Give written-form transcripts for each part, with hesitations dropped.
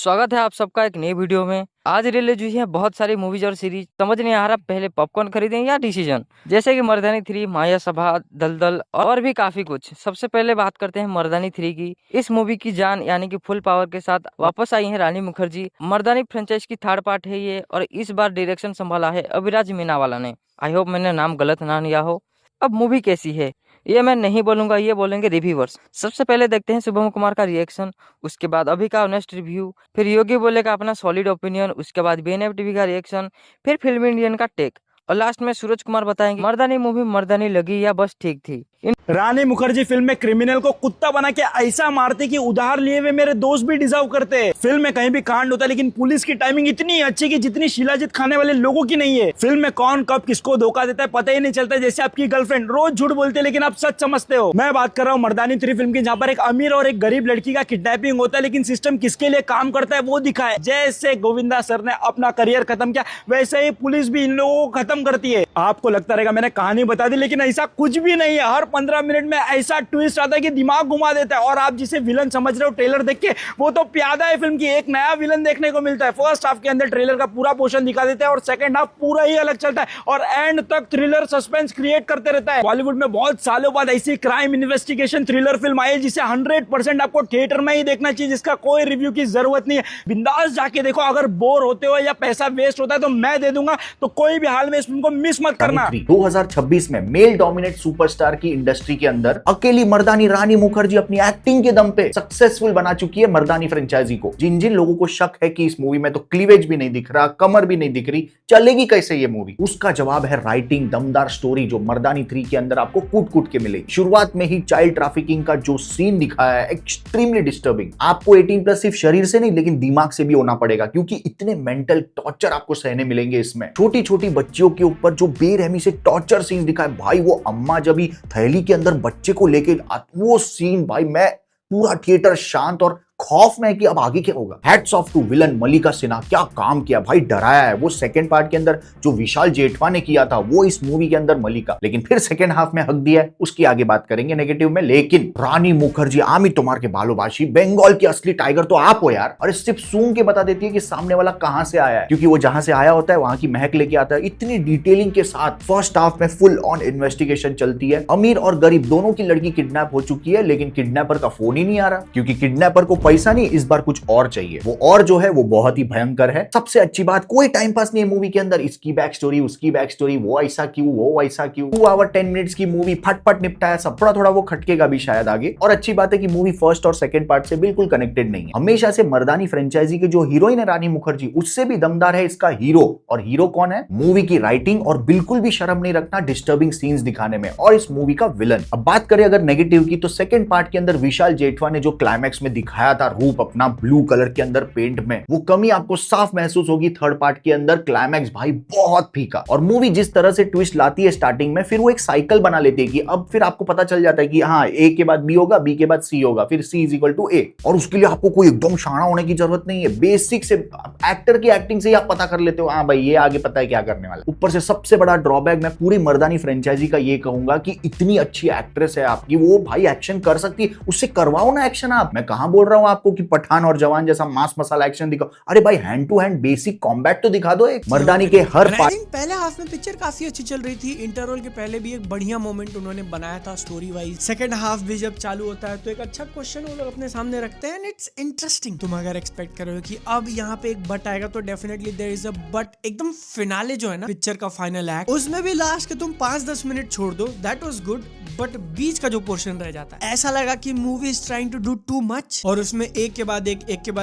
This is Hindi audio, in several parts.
स्वागत है आप सबका एक नई वीडियो में। आज रिलीज हुई है बहुत सारी मूवीज और सीरीज, समझ नहीं आ रहा पहले पॉपकॉर्न खरीदें या डिसीजन। जैसे कि मर्दानी 3, माया सभा, दलदल और भी काफी कुछ। सबसे पहले बात करते हैं मर्दानी 3 की। इस मूवी की जान यानी कि फुल पावर के साथ वापस आई है रानी मुखर्जी। मर्दानी फ्रेंचाइज की थर्ड पार्ट है ये, और इस बार डायरेक्शन संभाला है अभिराज मीनावाला ने। आई होप मैंने नाम गलत ना लिया हो। अब मूवी कैसी है ये मैं नहीं बोलूंगा, ये बोलेंगे रिव्यूअर्स। सबसे पहले देखते हैं शुभम कुमार का रिएक्शन, उसके बाद अभी का ऑनेस्ट रिव्यू, फिर योगी बोले का अपना सॉलिड ओपिनियन, उसके बाद बीएनएफ टीवी का रिएक्शन, फिर फिल्म इंडियन का टेक, और लास्ट में सूरज कुमार बताएंगे मर्दानी मूवी मर्दानी लगी या बस ठीक थी। रानी मुखर्जी फिल्म में क्रिमिनल को कुत्ता बना के ऐसा मारती कि उधार लिए हुए मेरे दोस्त भी डिजर्व करते हैं। फिल्म में कहीं भी कांड होता है, लेकिन पुलिस की टाइमिंग इतनी अच्छी कि जितनी शिलाजीत खाने वाले लोगों की नहीं है। फिल्म में कौन कब किसको धोखा देता है पता ही नहीं चलता। जैसे आपकी गर्लफ्रेंड रोज झूठ बोलती है लेकिन आप सच समझते हो। मैं बात कर रहा हूँ मर्दानी 3 फिल्म की, जहाँ पर एक अमीर और एक गरीब लड़की का किडनैपिंग होता है, लेकिन सिस्टम किसके लिए काम करता है वो दिखा है। जैसे गोविंदा सर ने अपना करियर खत्म किया, वैसे ही पुलिस भी इन लोगों को खत्म करती है। आपको लगता रहेगा मैंने कहानी बता दी, लेकिन ऐसा कुछ भी नहीं है। हर 15 मिनट में ऐसा ट्विस्ट आता है कि दिमाग घुमा देता है। और आप जिसे विलन समझ रहे हो ट्रेलर देख के, वो तो प्यादा है फिल्म की। एक नया विलन देखने को मिलता है। फर्स्ट हाफ के अंदर ट्रेलर का पूरा पोर्शन दिखा देते हैं और सेकंड हाफ पूरा ही अलग चलता है, और एंड तक थ्रिलर सस्पेंस क्रिएट करते रहता है। बॉलीवुड में बहुत सालों बाद ऐसी क्राइम इन्वेस्टिगेशन थ्रिलर फिल्म आई है जिसे 100% आपको थिएटर में ही देखना चाहिए, जिसका कोई रिव्यू की जरूरत नहीं है। बिंदास जाके देखो। अगर बोर होते हो या पैसा वेस्ट होता है तो मैं दे दूंगा, तो कोई भी हाल में इस फिल्म को मिस मत करना। 2026 में मेल डोमिनेट सुपरस्टार की इंडस्ट्री के अंदर अकेली मर्दानी रानी मुखर्जी अपनी एक्टिंग के दम पे सक्सेसफुल बना चुकी है मर्दानी फ्रेंचाइजी को। जिन जिन लोगों को शक है कि इस मूवी में तो क्लीवेज भी नहीं दिख रहा, कमर भी नहीं दिख रही, चलेगी कैसे ये मूवी, उसका जवाब है राइटिंग, दमदार स्टोरी जो मर्दानी 3 के अंदर आपको कूट कूट के मिलेगी। शुरुआत में ही चाइल्ड ट्रैफिकिंग का जो सीन दिखाया है एक्सट्रीमली डिस्टर्बिंग। आपको 18+ सिर्फ शरीर से नहीं लेकिन दिमाग से भी होना पड़ेगा, क्योंकि इतने मेंटल टॉर्चर आपको सहने मिलेंगे इसमें। छोटी छोटी बच्चियों के ऊपर जो बेरहमी से टॉर्चर सीन दिखाए भाई, वो अम्मा जब ही थैली के अंदर बच्चे को लेके वो सीन भाई, मैं पूरा थिएटर शांत और खौफ में कि अब आगे क्या होगा। हैट्स ऑफ टू विलन मल्लिका सिन्हा, क्या काम किया भाई, डराया है। वो सेकंड पार्ट के अंदर जो विशाल जेठवा ने किया था वो इस मूवी के अंदर मल्लिका, लेकिन फिर सेकंड हाफ में हक दिया है, उसकी आगे बात करेंगे नेगेटिव में। लेकिन रानी मुखर्जी आमी तुम्हार के बालोबाशी, बंगाल की असली टाइगर तो आप हो यार। और सिर्फ सूंघ के बता देती है कि सामने वाला कहां से आया है, क्योंकि वो जहां से आया होता है वहां की महक लेके आता है। इतनी डिटेलिंग के साथ फर्स्ट हाफ में फुल ऑन इन्वेस्टिगेशन चलती है। अमीर और गरीब दोनों की लड़की किडनैप हो चुकी है, लेकिन किडनैपर का फोन ही नहीं आ रहा, क्योंकि किडनैपर को पैसा नहीं, इस बार कुछ और चाहिए। वो और जो है वो बहुत ही भयंकर है। सबसे अच्छी बात, कोई टाइम पास नहीं है मूवी के अंदर। इसकी बैक स्टोरी, उसकी बैक स्टोरी, वो ऐसा क्यों, वो ऐसा क्यों। 2 आवर 10 मिनट्स की मूवी फटफट निपटाया सब। थोड़ा थोड़ा वो खटकेगा भी शायद आगे। और अच्छी बात है कि मूवी फर्स्ट और सेकंड पार्ट से बिल्कुल कनेक्टेड नहीं है। हमेशा से मर्दानी फ्रेंचाइजी के जो हीरोइन है रानी मुखर्जी, उससे भी दमदार है इसका हीरो। और हीरो कौन है? मूवी की राइटिंग, और बिल्कुल भी शर्म नहीं रखना डिस्टर्बिंग सीन्स दिखाने में। और इस मूवी का विलन, अब बात करें अगर नेगेटिव की, तो सेकंड पार्ट के अंदर विशाल जेठवा ने जो क्लाइमैक्स में दिखाया था रूप अपना ब्लू कलर के अंदर पेंट में, वो कमी आपको साफ महसूस होगी थर्ड पार्ट के अंदर। क्लाइमैक्स भाई बहुत फीका। और मूवी जिस तरह से ट्विस्ट लाती है स्टार्टिंग में, फिर वो एक साइकिल बना लेती है कि अब फिर आपको पता चल जाता है कि हाँ, ए के बाद बी होगा, बी के बाद सी होगा, फिर सी इज इक्वल टू ए। और उसके लिए आपको कोई एकदम शाना होने की जरूरत नहीं है। बेसिक से एक्टर की एक्टिंग से ही आप पता कर लेते हो, हाँ भाई ये आगे पता है क्या करने वाला। ऊपर से सबसे बड़ा ड्रॉबैक मैं पूरी मर्दानी फ्रेंचाइजी का ये कहूंगा कि इतनी अच्छी एक्ट्रेस है आपकी, वो भाई एक्शन कर सकती है, उससे करवाओ ना एक्शन आप। मैं कहां बोल रहा हूं आपको कि पठान और जवान जैसा मास मसाला एक्शन दिखाओ। अरे भाई hand to hand basic combat तो दिखा दो। एक मर्दानी के हर पार्ट, पहले हाफ में पिक्चर काफी अच्छी चल रही थी। इंटरवल के पहले भी एक बढ़िया मोमेंट उन्होंने बनाया था स्टोरी वाइज। सेकंड हाफ भी जब चालू होता है तो एक अच्छा क्वेश्चन वो लोग अपने सामने रखते हैं, इट्स इंटरेस्टिंग। तुम अगर एक्सपेक्ट कर रहे हो कि अब यहाँ पे एक बट आएगा, तो definitely there is a but. एकदम फिनाले जो है ना पिक्चर का फाइनल एक्ट, उसमें भी लास्ट के तुम 5-10 मिनट छोड़ दो, दैट वाज गुड। बट बीच का जो पोर्शन रह जाता है, ऐसा लगा कि movie is trying to do too much, और उसमें एक के बाद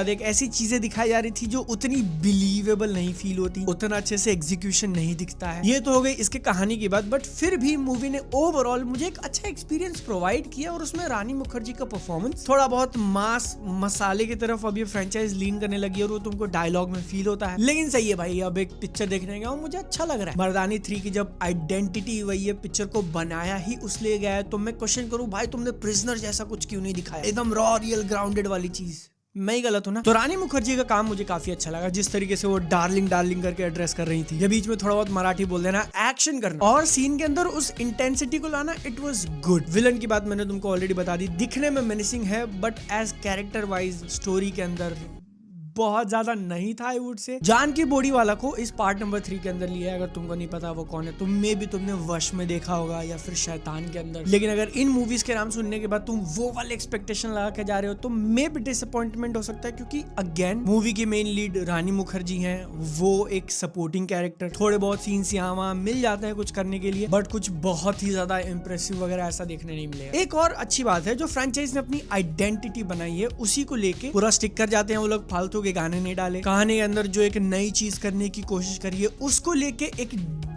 एक ऐसी चीजें दिखाई जा रही थी जो उतनी बिलीवेबल नहीं फील होती, उतना अच्छे से एग्जीक्यूशन नहीं दिखता है। ये तो हो गई इसके कहानी की बात, बट फिर भी मूवी ने ओवरऑल मुझे एक अच्छा एक्सपीरियंस प्रोवाइड किया। और उसमें रानी मुखर्जी का परफॉर्मेंस थोड़ा बहुत मास मसाले की तरफ अब ये फ्रेंचाइज लीन करने लगी, और वो तुमको डायलॉग में फील होता है। लेकिन सही है भाई, अब एक पिक्चर देखने गया हूँ, मुझे अच्छा लग रहा है। मर्दानी 3 की जब आइडेंटिटी वही है, पिक्चर को बनाया ही उसलिए गया है, तो मैं क्वेश्चन करूँ भाई तुमने प्रिजनर जैसा कुछ क्यों नहीं दिखाया, एकदम रॉ रियल ग्राउंडेड वाली चीज। मैं ही गलत हूँ ना? तो रानी मुखर्जी का काम मुझे काफी अच्छा लगा, जिस तरीके से वो डार्लिंग डार्लिंग करके एड्रेस कर रही थी। ये बीच में थोड़ा बहुत मराठी बोल देना, एक्शन करना और सीन के अंदर उस इंटेंसिटी को लाना, इट वाज गुड। विलन की बात मैंने तुमको ऑलरेडी बता दी, दिखने में मेनिसिंग है, but as character wise story के अंदर बहुत ज्यादा नहीं था I would say. Janaki Bodiwala को इस पार्ट नंबर 3 के अंदर लिया है। अगर तुमको नहीं पता वो कौन है तो मे भी तुमने वश में देखा होगा या फिर शैतान के अंदर। लेकिन अगर इन मूवीज के नाम सुनने के बाद तुम वो वाले एक्सपेक्टेशन लगा के जा रहे हो तो मे भी डिसअपॉइंटमेंट हो सकता है, क्योंकि अगेन मूवी की मेन लीड रानी मुखर्जी हैं, वो एक सपोर्टिंग कैरेक्टर। थोड़े बहुत सीन्स यहाँ वहाँ मिल जाते हैं कुछ करने के लिए, बट कुछ बहुत ही ज्यादा इंप्रेसिव वगैरह ऐसा देखने नहीं मिलेगा। एक और अच्छी बात है, जो फ्रेंचाइज ने अपनी आइडेंटिटी बनाई है उसी को लेके पूरा स्टिक कर जाते हैं वो लोग, फालतू के गाने नहीं डाले। कहानी के अंदर जो एक नई चीज करने की कोशिश करी है उसको लेके एक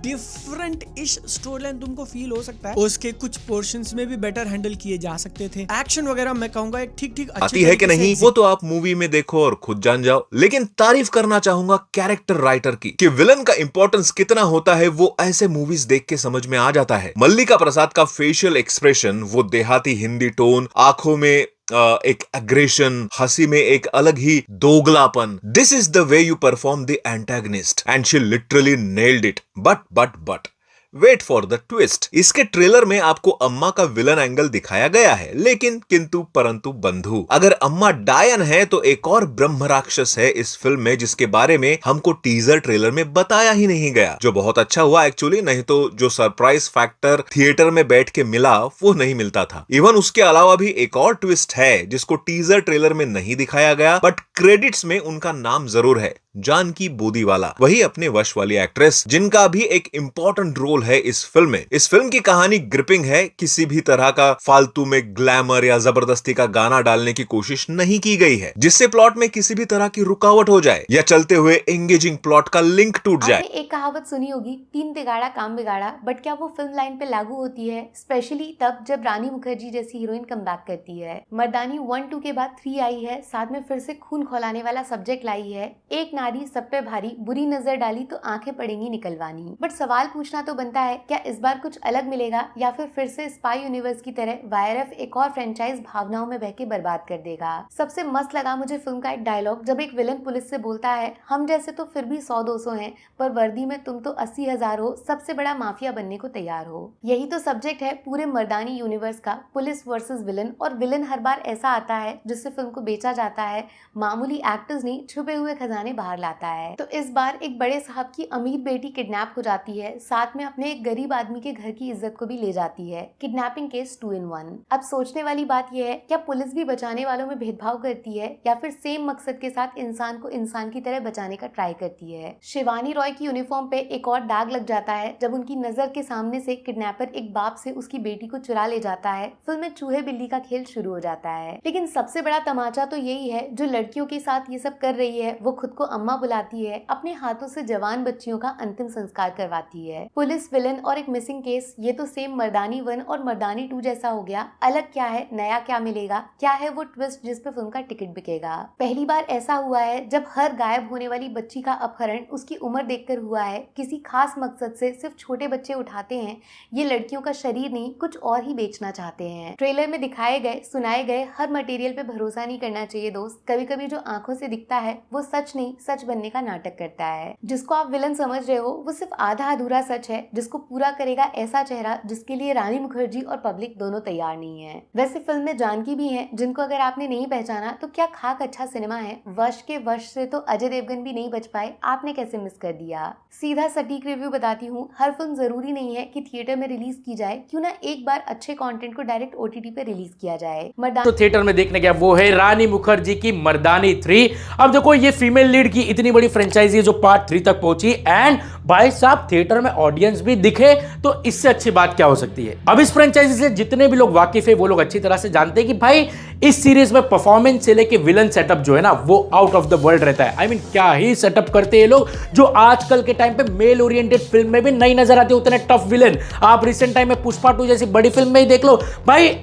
डिफरेंट इश स्टोरी लाइन तुमको फील हो सकता है। उसके कुछ पोर्शंस में भी बेटर हैंडल किए जा सकते थे। एक्शन वगैरह मैं कहूंगा एक ठीक आती है कि नहीं वो तो आप मूवी में देखो और खुद जान जाओ, लेकिन तारीफ करना चाहूंगा कैरेक्टर राइटर की कि विलन का इंपॉर्टेंस कितना होता है वो ऐसे मूवीज देख के समझ में आ जाता है। मल्लिका प्रसाद का फेशियल एक्सप्रेशन, वो देहाती हिंदी टोन, आंखों में एक एग्रेशन, हंसी में एक अलग ही दोगलापन। This is the way you perform the antagonist and she literally nailed it. But wait for the twist. इसके ट्रेलर में आपको अम्मा का विलन एंगल दिखाया गया है, लेकिन किंतु परंतु बंधु। अगर अम्मा डायन है तो एक और ब्रह्म राक्षस है इस फिल्म में जिसके बारे में हमको टीजर ट्रेलर में बताया ही नहीं गया, जो बहुत अच्छा हुआ एक्चुअली। नहीं तो जो सरप्राइज फैक्टर थिएटर में बैठ के मिला वो नहीं मिलता था। इवन उसके अलावा भी एक और ट्विस्ट है जिसको टीजर ट्रेलर में नहीं दिखाया गया, बट क्रेडिट्स में उनका नाम जरूर है, जानकी बोरीवाला, वही अपने वश वाली एक्ट्रेस जिनका भी एक इंपॉर्टेंट रोल है इस फिल्म में। इस फिल्म की कहानी ग्रिपिंग है, किसी भी तरह का फालतू में ग्लैमर या जबरदस्ती का गाना डालने की कोशिश नहीं की गई है जिससे प्लॉट में किसी भी तरह की रुकावट हो जाए या चलते हुए एंगेजिंग प्लॉट का लिंक टूट जाए। आपने एक कहावत सुनी होगी, 3 तिगाड़ा काम बिगाड़ा, बट क्या वो फिल्म लाइन पे लागू होती है? स्पेशली तब जब रानी मुखर्जी जैसी हीरोइन कमबैक करती है। मर्दानी 1-2 के बाद 3 आई है, साथ में फिर से खून खौलाने वाला सब्जेक्ट लाई है। एक नारी सब पे भारी, बुरी नजर डाली तो आंखें पड़ेंगी निकलवानी। बट सवाल पूछना तो बनता है, क्या इस बार कुछ अलग मिलेगा या फिर से स्पाई यूनिवर्स की तरह वायरफ एक और फ्रेंचाइज भावनाओं में बह के बर्बाद कर देगा? सबसे मस्त लगा मुझे फिल्म का एक डायलॉग, जब एक विलन पुलिस से बोलता है, हम जैसे तो फिर भी 100-200 हैं, पर वर्दी में तुम तो 80,000 हो, सबसे बड़ा माफिया बनने को तैयार हो। यही तो सब्जेक्ट है पूरे मर्दानी यूनिवर्स का, पुलिस वर्सेस विलन। और विलन हर बार ऐसा आता है जिससे फिल्म को बेचा जाता है, मामूली एक्टर्स नहीं छुपे हुए खजाने बाहर लाता है। तो इस बार एक बड़े साहब की अमीर बेटी किडनैप हो जाती है, साथ में अपने एक गरीब आदमी के घर की इज्जत को भी ले जाती है। Kidnapping case 2 in 1। अब सोचने वाली बात यह है, क्या पुलिस भी बचाने वालों में भेदभाव करती है या फिर सेम मकसद के साथ इंसान को इंसान की तरह बचाने का ट्राई करती है? शिवानी रॉय की यूनिफॉर्म पे एक और दाग लग जाता है जब उनकी नजर के सामने से किडनैपर एक बाप से उसकी बेटी को चुरा ले जाता है। फिल्म में चूहे बिल्ली का खेल शुरू हो जाता है। लेकिन सबसे बड़ा तमाचा तो यही है, जो लड़कियों के साथ ये सब कर रही है वो खुद को अम्मा बुलाती है, अपने हाथों से जवान बच्चियों का अंतिम संस्कार करवाती है। पुलिस, विलन और एक मिसिंग केस, ये तो सेम मर्दानी 1 और मर्दानी 2 जैसा हो गया। अलग क्या है, नया क्या मिलेगा, क्या है वो ट्विस्ट जिस पे फिल्म का टिकट बिकेगा? पहली बार ऐसा हुआ है जब हर गायब होने वाली बच्ची का अपहरण उसकी उम्र देखकर हुआ है। किसी खास मकसद से सिर्फ छोटे बच्चे उठाते हैं। ये लड़कियों का शरीर नहीं, कुछ और ही बेचना चाहते हैं। ट्रेलर में दिखाए गए, सुनाए गए हर मटेरियल पे भरोसा नहीं करना चाहिए दोस्त। कभी कभी जो आंखों से दिखता है वो सच नहीं, सच बनने का नाटक करता है। जिसको आप विलन समझ रहे हो वो सिर्फ आधा अधूरा सच है, जिसको पूरा करेगा ऐसा चेहरा जिसके लिए रानी मुखर्जी और पब्लिक दोनों तैयार नहीं है। वैसे फिल्म में जानकी भी है, जिनको अगर आपने नहीं पहचाना तो क्या खाक अच्छा सिनेमा है। वश के वश से तो अजय देवगन भी नहीं बच पाए, आपने कैसे मिस कर दिया? सीधा सटीक रिव्यू बताती हूँ, हर फिल्म जरूरी नहीं है कि थिएटर में रिलीज की जाए, क्यों ना एक बार अच्छे कंटेंट को डायरेक्ट OTT पे रिलीज किया जाए। तो थिएटर में देखने गया वो है रानी मुखर्जी की मर्दानी 3। अब देखो ये फीमेल लीड की इतनी बड़ी फ्रेंचाइजी है जो पार्ट 3 तक पहुंची, एंड भाई साहब थिएटर में ऑडियंस भी दिखे, तो इससे अच्छी बात क्या हो सकती है। अब इस फ्रेंचाइजी से जितने भी लोग वाकिफ है वो लोग अच्छी तरह से जानते हैं कि भाई इस सीरीज में परफॉर्मेंस से लेके विलन सेटअप जो है ना वो आउट ऑफ द वर्ल्ड रहता है। आई मीन क्या ही सेटअप करते हैं लोग, जो आजकल के टाइम पे मेल ओरिएंटेड फिल्म में भी नहीं नजर आते उतने टफ विलन। आप रिसेंट टाइम में पुष्पा 2 जैसी बड़ी फिल्म में ही देख लो भाई,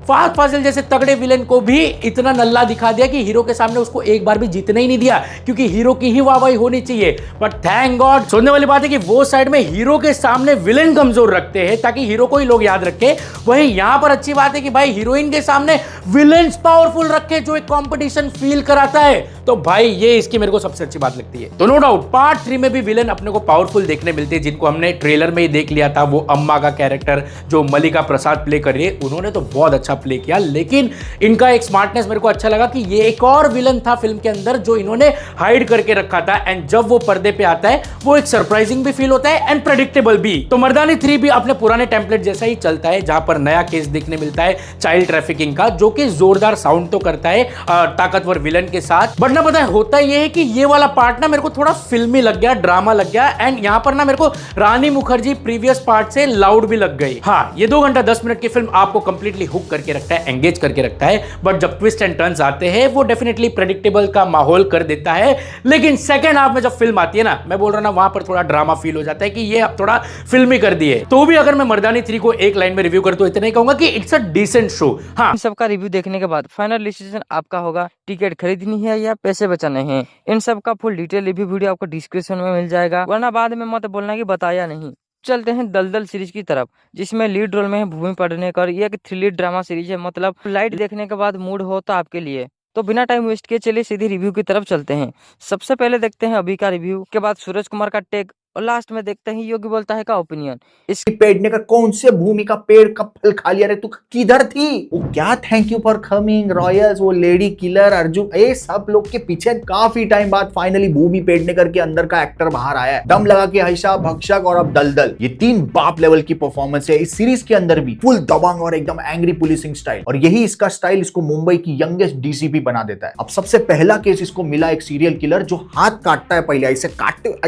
फहद फाजिल जैसे तगड़े विलेन को भी इतना नल्ला दिखा दिया कि हीरो के सामने उसको एक बार भी जीतने ही नहीं दिया, क्योंकि हीरो की ही वाहवाही होनी चाहिए। बट थैंक गॉड, सोचने वाली बात है कि वो साइड में हीरो के सामने विलेन कमजोर रखते हैं ताकि हीरो को ही लोग याद रखे। वहीं यहां पर अच्छी बात है कि भाई हीरोइन के सामने विलेन्स पावरफुल रखे जो एक कंपटीशन फील कराता है। तो भाई ये इसकी मेरे को सबसे अच्छी बात लगती है। तो नो डाउट पार्ट 3 में भी विलेन अपने को पावरफुल देखने मिलते हैं, जिनको हमने ट्रेलर में ही देख लिया था। वो अम्मा का कैरेक्टर जो मल्लिका प्रसाद प्ले कर रही है, उन्होंने तो बहुत अच्छा प्ले किया, लेकिन इनका एक स्मार्टनेस मेरे को अच्छा लगा कि ये एक और विलन था फिल्म के अंदर जो इन्होंने हाइड करके रखा था, एंड जब वो पर्दे पे आता है वो एक सरप्राइजिंग भी फील होता है एंड प्रेडिक्टेबल भी। तो मर्दानी 3 भी अपने पुराने टेम्पलेट जैसा ही चलता है, जहां पर नया केस देखने मिलता है चाइल्ड ट्रैफिकिंग का, जो कि जोरदार साउंड तो करता है ताकतवर विलन के साथ। बट ना पता है होता ये है कि ये वाला पार्ट ना मेरे को थोड़ा फिल्मी लग गया, ड्रामा लग गया, एंड यहां पर ना मेरे को रानी मुखर्जी प्रीवियस पार्ट से लाउड भी लग गई। हाँ, ये 2 घंटा 10 मिनट की फिल्म आपको कंप्लीटली हुक करके रखता है, एंगेज करके रखता है, बट जब ट्विस्ट एंड टर्न्स आते हैं वो डेफिनेटली प्रेडिक्टेबल का माहौल कर देता है। लेकिन सेकंड हाफ में जब फिल्म आती है ना, मैं बोल रहा ना, वहां पर थोड़ा ड्रामा फील हो जाता है कि ये अब थोड़ा फिल्मी कर दिए। तो भी अगर मैं मर्दानी 3 को एक लाइन में रिव्यू कर तो इतना ही कहूंगा कि इट्स अ डिसेंट शो। हाँ, इन सबका रिव्यू देखने के बाद फाइनल डिसीजन आपका होगा टिकट खरीदनी है या पैसे बचाने हैं। इन सब का फुल डिटेल रिव्यू वीडियो आपको डिस्क्रिप्शन में मिल जाएगा, वरना बाद में मत बोलना कि बताया नहीं। चलते हैं दलदल सीरीज की तरफ, जिसमें लीड रोल में है भूमि पेडनेकर। ये एक थ्रिलर ड्रामा सीरीज है, मतलब लाइट देखने के बाद मूड हो तो आपके लिए। तो बिना टाइम वेस्ट किए चलिए सीधी रिव्यू की तरफ चलते हैं। सबसे पहले देखते हैं अभी का रिव्यू, के बाद सूरज कुमार का टेक, और लास्ट में देखते हैं योगी बोलता है का ओपिनियन। इसकी पेडनेकर कौन से भूमि का पेड़ का फल खा लिया रे, तू किधर थी? वो क्या thank you for coming Royals, वो लेडी किलर अर्जुन, ये सब लोग के पीछे काफी टाइम बाद फाइनली भूमि पेडनेकर के अंदर का एक्टर बाहर आया है। दम लगा के हईशा, भक्षक और अब दलदल, ये 3 बाप लेवल की परफॉर्मेंस है इस सीरीज के अंदर भी। फुल दबंग और एकदम एंग्री पुलिसिंग स्टाइल, और यही इसका स्टाइल इसको मुंबई की यंगेस्ट डीसीपी बना देता है। अब सबसे पहला केस इसको मिला एक सीरियल किलर जो हाथ काटता है, पहले ऐसे काटते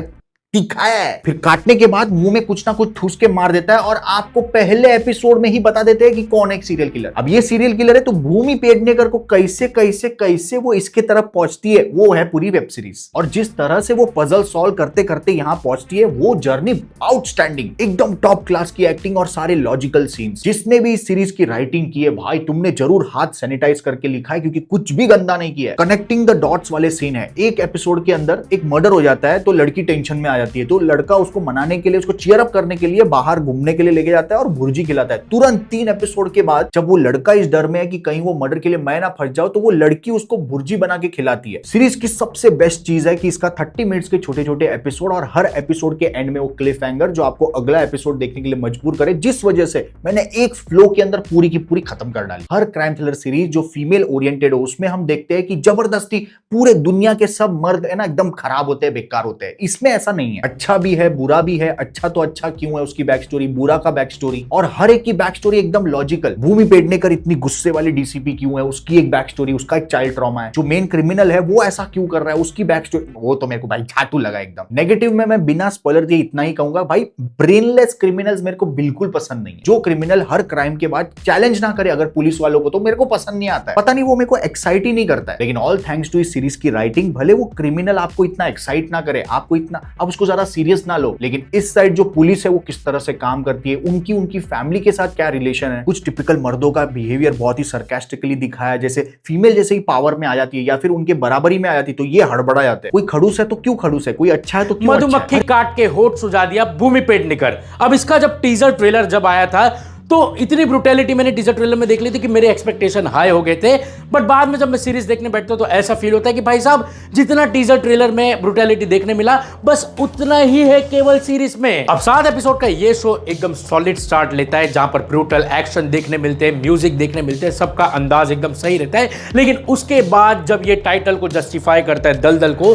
तीखा है, फिर काटने के बाद मुंह में कुछ ना कुछ ठूस के मार देता है, और आपको पहले एपिसोड में ही बता देते हैं कि कौन है सीरियल किलर। अब ये सीरियल किलर है, तो भूमि पेडनेकर को कैसे कैसे कैसे वो इसके तरफ पहुंचती है, वो है पूरी वेब सीरीज। और जिस तरह से वो पजल सॉल्व करते करते यहां पहुंचती है, वो जर्नी आउटस्टैंडिंग, एकदम टॉप क्लास की एक्टिंग और सारे लॉजिकल सीन्स। जिसने भी इस सीरीज की राइटिंग की है भाई, तुमने जरूर हाथ सैनिटाइज करके लिखा है, क्योंकि कुछ भी गंदा नहीं किया है। कनेक्टिंग द डॉट्स वाले सीन है। एक एपिसोड के अंदर एक मर्डर हो जाता है, तो लड़की टेंशन में जाती है, तो लड़का उसको मनाने के लिए, उसको चीयर अप करने के लिए बाहर घूमने के लिए लेके जाता है और भुर्जी खिलाता है। तुरंत 3 एपिसोड के बाद जब वो लड़का इस डर में है कि कहीं वो मर्डर के लिए मैं ना फंस जाऊं, तो वो लड़की उसको भुर्जी बना के खिलाती है। सीरीज की सबसे बेस्ट चीज है कि इसका 30 मिनट्स के छोटे छोटे एपिसोड, और हर एपिसोड के एंड में वो क्लिफ हैंगर जो आपको अगला एपिसोड देखने के लिए मजबूर करे, जिस वजह से मैंने एक फ्लो के अंदर पूरी की पूरी खत्म कर डाली। हर क्राइम थ्रिलर सीरीज जो फीमेल ओरिएंटेड हो, उसमें हम देखते हैं कि जबरदस्ती पूरे दुनिया के सब मर्द है ना एकदम खराब होते हैं, बेकार होते हैं। इसमें ऐसा नहीं है, अच्छा भी है बुरा भी है। अच्छा तो अच्छा क्यों है उसकी बैक स्टोरी, बुरा का बैक स्टोरी, और हर एक की बैक स्टोरी एकदम लॉजिकल। भूमि पेडनेकर इतनी गुस्से वाली डीसीपी क्यों है, उसकी एक बैक स्टोरी, उसका एक चाइल्ड ट्रॉमा है। जो मेन क्रिमिनल है वो ऐसा क्यों कर रहा है, उसकी बैक स्टोरी, वो तो मेरे को भाई झाटू लगा एकदम। नेगेटिव में मैं बिना स्पॉइलर दिए इतना ही कहूंगा भाई, ब्रेनलेस क्रिमिनल्स मेरे को बिल्कुल पसंद नहीं है। जो क्रिमिनल हर क्राइम के बाद चैलेंज ना करे अगर पुलिस वालों को, तो मेरे को पसंद नहीं आता है। पता नहीं वो मेरे को एक्साइट ही नहीं करता है। लेकिन ऑल थैंक्स टू इस सीरीज की राइटिंग, भले वो क्रिमिनल आपको इतना एक्साइट ना करे, आपको इतना, आप उसको ज्यादा सीरियस ना लो, लेकिन इस साइड जो पुलिस है वो किस तरह से काम करती है, उनकी फैमिली के साथ क्या रिलेशन है। कुछ टिपिकल मर्दों का बिहेवियर बहुत ही सरकास्टिकली दिखाया है, जैसे फीमेल जैसे ही पावर में आ जाती है या फिर उनके बराबरी में आ जाती है तो ये हड़बड़ा जाते हैं। कोई खड़ूस है तो क्यों खड़ूस है, कोई अच्छा है तो क्यों अच्छा है। मधुमक्खी काट के होठ सुझा दिया भूमि पेडनेकर। अब इसका जब टीजर ट्रेलर जब आया था तो इतनी ब्रुटैलिटी मैंने टीजर ट्रेलर में देख ली थी कि मेरे एक्सपेक्टेशन हाई हो गए थे, बट बाद में जब मैं सीरीज देखने बैठता हूं तो ऐसा फील होता है कि भाई साहब जितना टीजर ट्रेलर में ब्रुटैलिटी देखने मिला बस उतना ही है केवल सीरीज में। अब 7 एपिसोड का ये शो एकदम सॉलिड स्टार्ट लेता है, जहां पर ब्रूटल एक्शन देखने मिलते हैं, म्यूजिक देखने मिलते हैं, सबका अंदाज एकदम सही रहता है। लेकिन उसके बाद जब ये टाइटल को जस्टिफाई करता है दलदल को,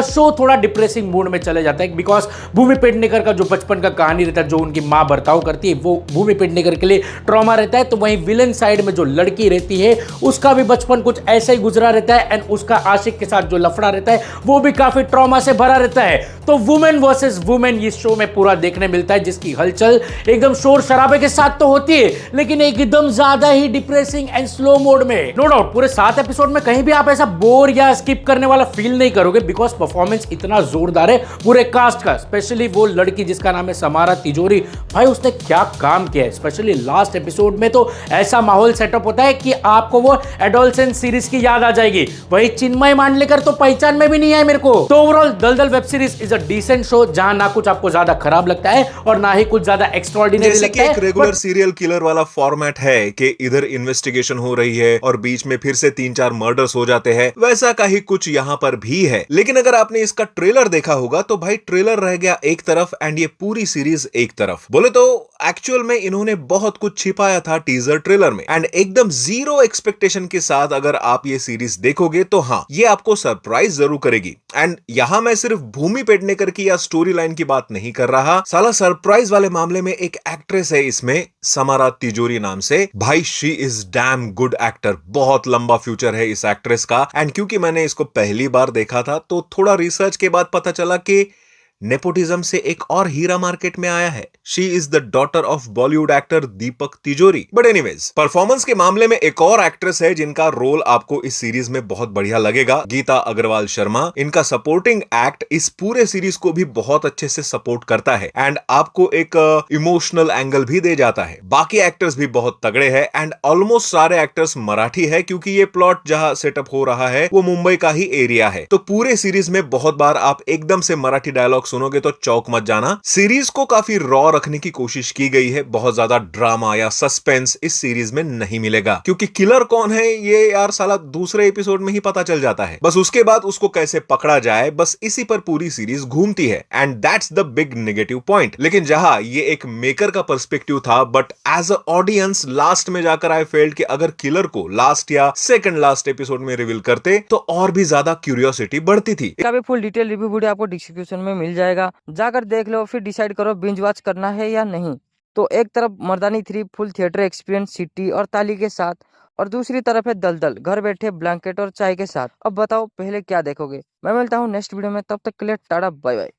शो थोड़ा डिप्रेसिंग मूड में चले जाता है, बिकॉज भूमि पेडनेकर का जो बचपन का कहानी रहता है, जो उनकी मां बर्ताव करती है, वो भूमि पेडनेकर के लिए ट्रॉमा रहता है। तो वहीं विलन साइड में जो लड़की रहती है उसका भी बचपन कुछ ऐसा ही गुजरा रहता है, एंड उसका आशिक के साथ जो लफड़ा रहता है वो भी काफी ट्रॉमा से भरा रहता है। तो वुमेन वर्सेस वुमेन इस शो में पूरा देखने मिलता है, जिसकी हलचल एकदम शोर शराबे के साथ तो होती है, लेकिन एकदम ज्यादा ही डिप्रेसिंग एंड स्लो मोड में। नो डाउट पूरे 7 एपिसोड में कहीं भी आप ऐसा बोर या स्किप करने वाला फील नहीं करोगे, बिकॉज परफॉर्मेंस इतना जोरदार है पूरे कास्ट का। स्पेशली वो लड़की जिसका नाम है समारा तिजोरी, भाई उसने क्या काम किया है। स्पेशली लास्ट एपिसोड में तो ऐसा माहौल सेटअप होता है कि आपको वो एडोलसेंट सीरीज की याद आ जाएगी। वही चिन्मय मांडलेकर तो पहचान में भी नहीं आए मेरे को। तो overall Daldal web series is a a decent show जहां ना कुछ आपको ज्यादा खराब लगता है और ना ही कुछ ज्यादा एक्स्ट्राऑर्डिनरी जैसे कि लगता एक है। रेगुलर सीरियल किलर वाला फॉर्मेट है कि इधर इन्वेस्टिगेशन हो रही है और बीच में फिर से 3-4 मर्डर्स हो जाते हैं, वैसा का ही कुछ यहाँ पर भी है। लेकिन अगर आपने इसका ट्रेलर देखा होगा तो भाई ट्रेलर रह गया एक तरफ एंड ये पूरी सीरीज एक तरफ। बोले तो एक्चुअल में इन्होंने बहुत कुछ छिपाया था टीजर ट्रेलर में एंड एकदम जीरो एक्सपेक्टेशन के साथ अगर आप ये सीरीज देखोगे तो हाँ, ये आपको सरप्राइज जरूर करेगी। एंड यहां मैं सिर्फ भूमि पेडनेकर की या स्टोरी लाइन की बात नहीं कर रहा, साला सरप्राइज वाले मामले में एक एक्ट्रेस है इसमें, समारा तिजोरी नाम से। भाई she is damn good actor, बहुत लंबा फ्यूचर है इस एक्ट्रेस का। एंड क्योंकि मैंने इसको पहली बार देखा था तो थोड़ा रिसर्च के बाद पता चला कि नेपोटिज्म से एक और हीरा मार्केट में आया है। She is the daughter of Bollywood actor Deepak Tijori. But anyways, performance के मामले में एक और एक्ट्रेस है जिनका रोल आपको इस सीरीज में बहुत बढ़िया लगेगा, गीता अग्रवाल शर्मा। इनका सपोर्टिंग एक्ट इस पूरे सीरीज को भी बहुत अच्छे से सपोर्ट करता है एंड आपको एक इमोशनल एंगल भी दे जाता है। बाकी एक्टर्स भी बहुत तगड़े हैं एंड ऑलमोस्ट सारे एक्टर्स मराठी है क्योंकि ये प्लॉट जहां सेटअप हो रहा है वो मुंबई का ही एरिया है। तो पूरे सीरीज में बहुत बार आप एकदम से मराठी डायलॉग सुनोगे तो चौक मत जाना। सीरीज को काफी रॉ रखने की कोशिश की गई है, बहुत ज्यादा ड्रामा या सस्पेंस इस सीरीज में नहीं मिलेगा क्योंकि किलर कौन है ये यार साला दूसरे एपिसोड में ही पता चल जाता है। बस उसके बाद उसको कैसे पकड़ा जाए, बस इसी पर पूरी सीरीज घूमती है and that's the big negative point. लेकिन जहां ये एक मेकर का पर्सपेक्टिव था, but as a audience last में जाकर आई फेल्ट कि अगर किलर को लास्ट या सेकंड लास्ट एपिसोड में रिवील करते तो और भी ज्यादा क्यूरियोसिटी बढ़ती थी। इसका भी फुल डिटेल रिव्यू वीडियो आपको डिस्क्रिप्शन में मिल जाएगा, जाकर देख लो, फिर डिसाइड करो बिंज वॉच करना है या नहीं। तो एक तरफ मर्दानी 3 फुल थिएटर एक्सपीरियंस सिटी और ताली के साथ, और दूसरी तरफ है दलदल घर बैठे ब्लैंकेट और चाय के साथ। अब बताओ पहले क्या देखोगे। मैं मिलता हूँ नेक्स्ट वीडियो में, तब तक के लिए टाटा बाय बाय।